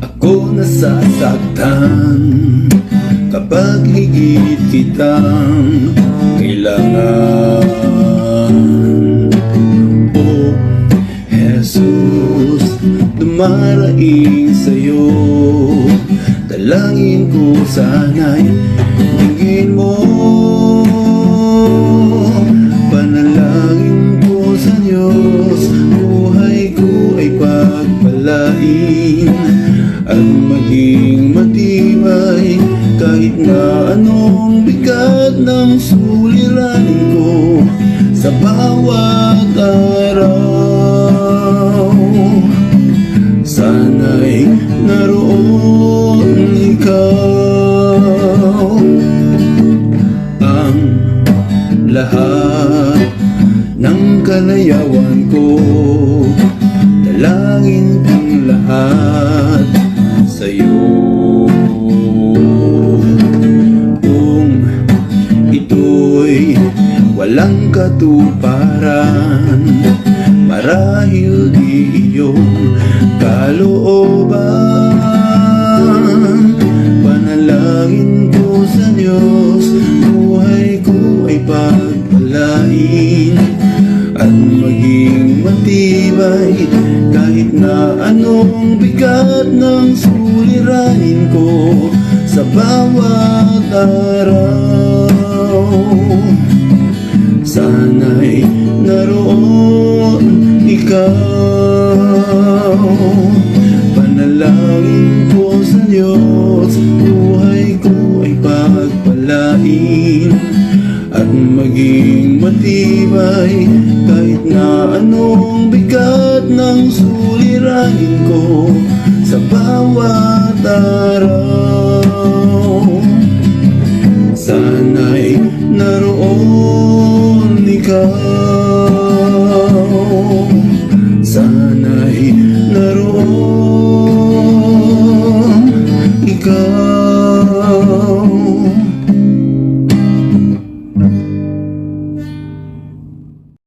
ako nasasaktan kapag higit kitang kailangan. Oh Jesus, dumaraing sa'yo, dalangin ko sana'y tingin mo. Panalangin ko sa Diyos, buhay ko ay pagpalain at maging matibay kahit na anong bigat ng suliranin ko sa bawat araw. Sana'y naroon ikaw, ang lahat ng kalayawan ko, dalangin kong lahat sa'yo. Kung ito'y walang katuparan, marahil di iyong kalooban. Panalangin ko sa Diyos, buhay ko ay pagpalain at maging matibay kahit na anong bigat ng suliranin ko sa bawat araw. Sana'y naroon ikaw, panalangin ko sa Diyos, buhay ko ay pagpalain at maging matibay kahit na anong bigat ng suliranin ko sa bawat araw. Sana'y naroon ikaw.